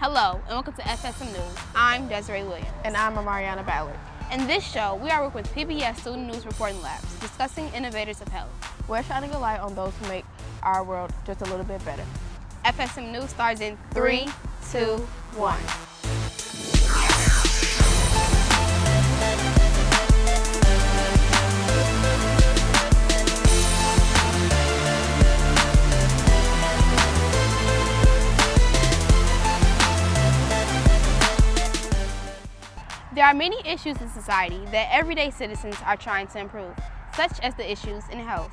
Hello, and welcome to FSM News. I'm Desireé. And I'm Amariona Ballard. In this show, we are working with PBS Student News Reporting Labs, discussing innovators of health. We're shining a light on those who make our world just a little bit better. FSM News starts in 3, 2, 1. There are many issues in society that everyday citizens are trying to improve, such as the issues in health.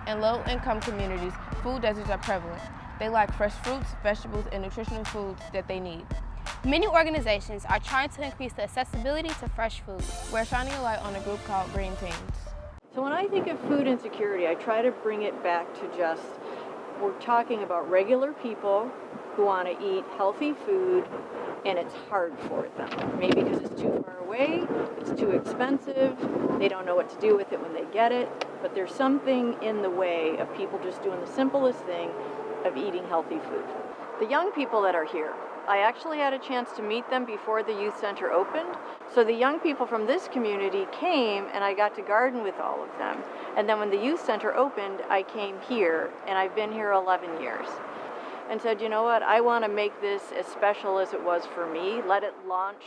In low-income communities, food deserts are prevalent. They lack fresh fruits, vegetables, and nutritional foods that they need. Many organizations are trying to increase the accessibility to fresh food. We're shining a light on a group called Green Teams. So when I think of food insecurity, I try to bring it back to just, we're talking about regular people who want to eat healthy food, and it's hard for them. Maybe because it's too far away, it's too expensive, they don't know what to do with it when they get it, but there's something in the way of people just doing the simplest thing of eating healthy food. The young people that are here, I actually had a chance to meet them before the youth center opened. So the young people from this community came and I got to garden with all of them. And then when the youth center opened, I came here and I've been here 11 years. And said, you know what, I want to make this as special as it was for me. Let it launch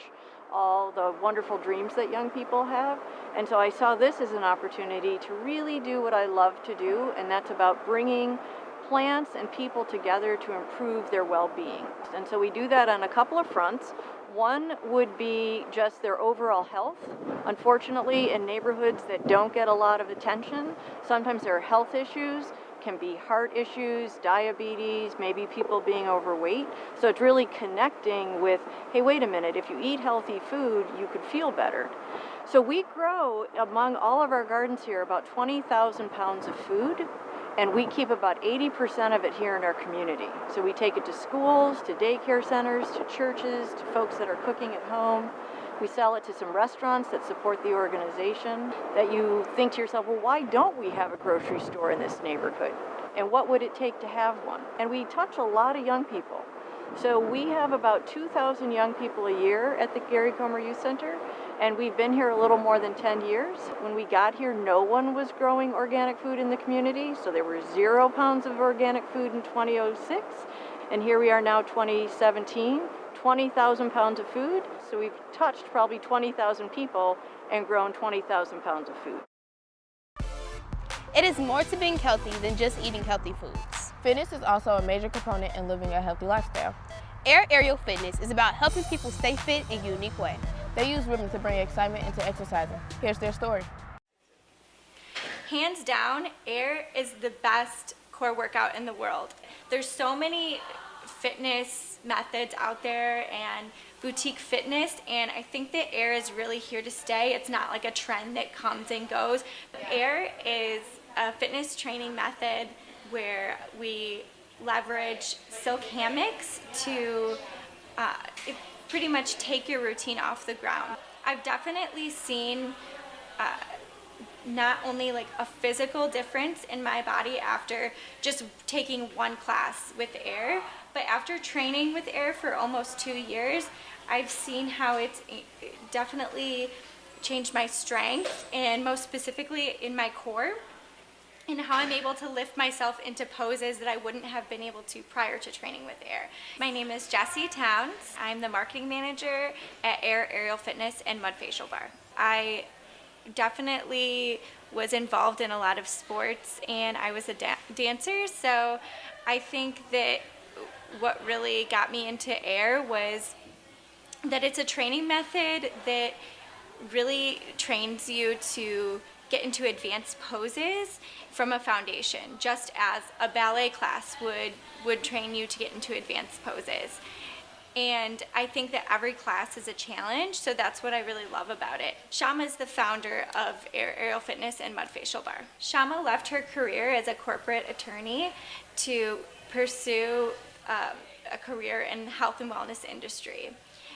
all the wonderful dreams that young people have. And so I saw this as an opportunity to really do what I love to do, and that's about bringing plants and people together to improve their well-being. And so we do that on a couple of fronts. One would be just their overall health. Unfortunately, in neighborhoods that don't get a lot of attention, sometimes there are health issues, can be heart issues, diabetes, maybe people being overweight. So it's really connecting with, hey, wait a minute, if you eat healthy food, you could feel better. So we grow, among all of our gardens here, about 20,000 pounds of food, and we keep about 80% of it here in our community. So we take it to schools, to daycare centers, to churches, to folks that are cooking at home. We sell it to some restaurants that support the organization, that you think to yourself, well, why don't we have a grocery store in this neighborhood? And what would it take to have one? And we touch a lot of young people. So we have about 2,000 young people a year at the Gary Comer Youth Center, and we've been here a little more than 10 years. When we got here, no one was growing organic food in the community, so there were 0 pounds of organic food in 2006, and here we are now, 2017. 20,000 pounds of food, so we've touched probably 20,000 people and grown 20,000 pounds of food. It is more to being healthy than just eating healthy foods. Fitness is also a major component in living a healthy lifestyle. Air Aerial Fitness is about helping people stay fit in a unique way. They use rhythm to bring excitement into exercising. Here's their story. Hands down, Air is the best core workout in the world. There's so many fitness methods out there and boutique fitness, and I think that Air is really here to stay. It's not like a trend that comes and goes. Air is a fitness training method where we leverage silk hammocks to pretty much take your routine off the ground. I've definitely seen not only like a physical difference in my body after just taking one class with Air, but after training with Air for almost 2 years, I've seen how it's definitely changed my strength, and most specifically in my core, and how I'm able to lift myself into poses that I wouldn't have been able to prior to training with Air. My name is Jessie Towns. I'm the marketing manager at Air Aerial Fitness and Mud Facial Bar. I definitely was involved in a lot of sports, and I was a dancer, so I think that what really got me into Air was that it's a training method that really trains you to get into advanced poses from a foundation, just as a ballet class would train you to get into advanced poses. And I think that every class is a challenge, so that's what I really love about it. Shama is the founder of Air Aerial Fitness and Mud Facial Bar. Shama left her career as a corporate attorney to pursue a career in the health and wellness industry.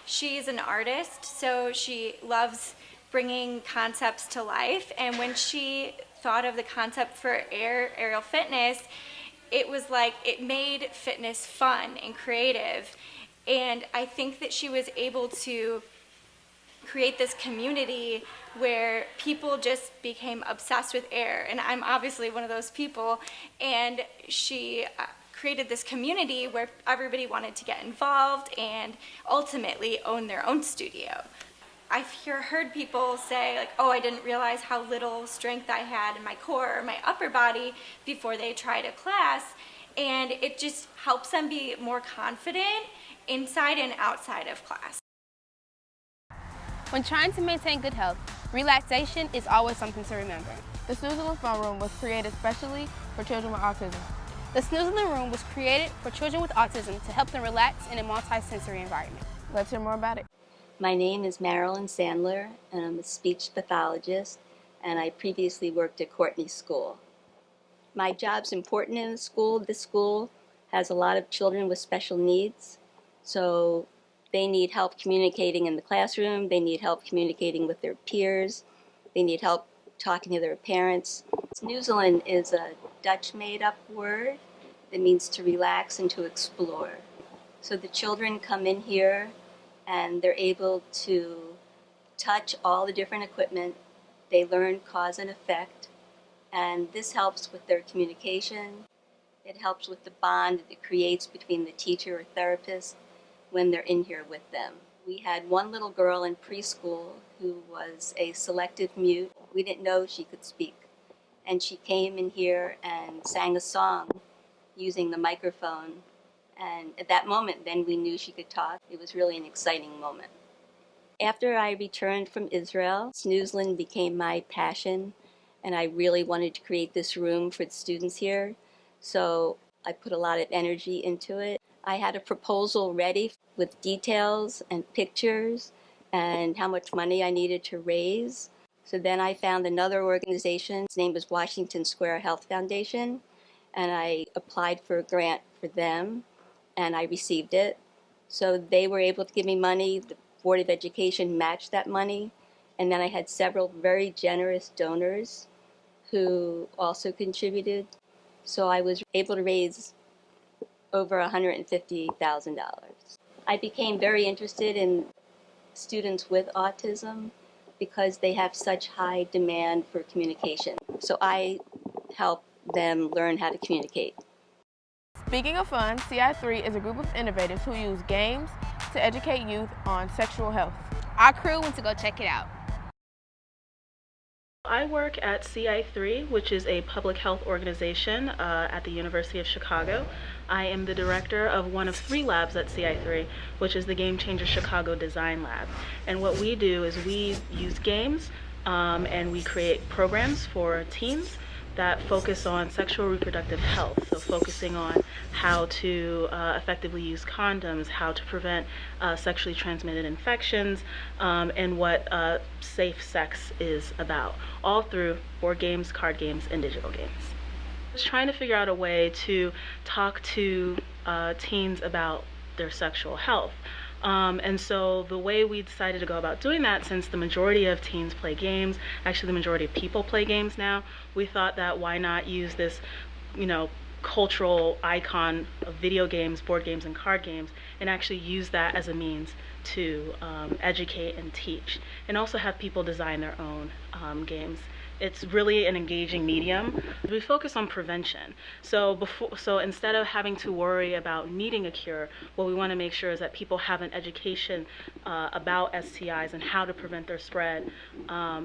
She's an artist, so she loves bringing concepts to life, and when she thought of the concept for Aerial Fitness, it was like it made fitness fun and creative. And I think that she was able to create this community where people just became obsessed with air, and I'm obviously one of those people, and she created this community where everybody wanted to get involved and ultimately own their own studio. I've heard people say, like, oh, I didn't realize how little strength I had in my core or my upper body before they tried a class, and it just helps them be more confident inside and outside of class. When trying to maintain good health, relaxation is always something to remember. The Snoezelen Room was created specially for children with autism. The Snoezelen Room was created for children with autism to help them relax in a multi-sensory environment. Let's hear more about it. My name is Marilyn Sandler, and I'm a speech pathologist, and I previously worked at Courtney School. My job's important in the school. This school has a lot of children with special needs, so they need help communicating in the classroom, they need help communicating with their peers, they need help talking to their parents. Snoezelen is a Dutch made-up word that means to relax and to explore. So the children come in here and they're able to touch all the different equipment. They learn cause and effect, and this helps with their communication. It helps with the bond that it creates between the teacher or therapist when they're in here with them. We had one little girl in preschool who was a selective mute. We didn't know she could speak. And she came in here and sang a song using the microphone. And at that moment, then we knew she could talk. It was really an exciting moment. After I returned from Israel, Snoezelen became my passion, and I really wanted to create this room for the students here. So I put a lot of energy into it. I had a proposal ready with details and pictures and how much money I needed to raise. So then I found another organization. Its name was Washington Square Health Foundation, and I applied for a grant for them, and I received it. So they were able to give me money. The Board of Education matched that money, and then I had several very generous donors who also contributed. So I was able to raise over $150,000. I became very interested in students with autism because they have such high demand for communication. So I help them learn how to communicate. Speaking of fun, CI3 is a group of innovators who use games to educate youth on sexual health. Our crew went to go check it out. I work at CI3, which is a public health organization at the University of Chicago. I am the director of one of 3 labs at CI3, which is the Game Changer Chicago Design Lab. And what we do is we use games and we create programs for teens that focus on sexual reproductive health, so focusing on how to effectively use condoms, how to prevent sexually transmitted infections, and what safe sex is about, all through board games, card games, and digital games. Just trying to figure out a way to talk to teens about their sexual health. And so the way we decided to go about doing that, since the majority of teens play games, actually the majority of people play games now, we thought that why not use this, cultural icon of video games, board games, and card games, and actually use that as a means to educate and teach, and also have people design their own games. It's really an engaging medium. We focus on prevention. So instead of having to worry about needing a cure, what we want to make sure is that people have an education about STIs and how to prevent their spread,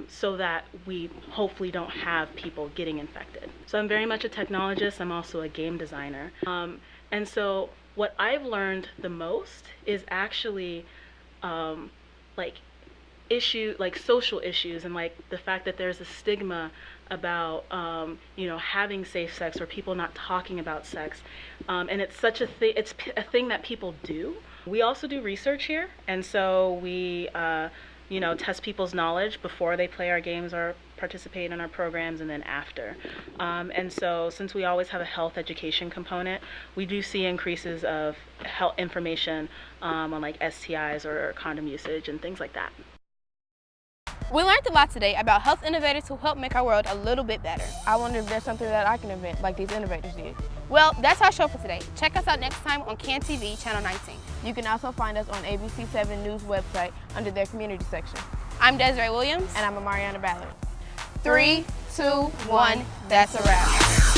so that we hopefully don't have people getting infected. So I'm very much a technologist. I'm also a game designer. And so what I've learned the most is actually social issues, and the fact that there's a stigma about having safe sex or people not talking about sex, and it's such a thing. It's a thing that people do. We also do research here, and so we test people's knowledge before they play our games or participate in our programs, and then after. And so since we always have a health education component, we do see increases of health information on STIs or condom usage and things like that. We learned a lot today about health innovators who help make our world a little bit better. I wonder if there's something that I can invent like these innovators did. Well, that's our show for today. Check us out next time on CAN TV, Channel 19. You can also find us on ABC7 News website under their community section. I'm Desireé Williams. And I'm Amariona Ballard. 3, 2, 1, that's a wrap.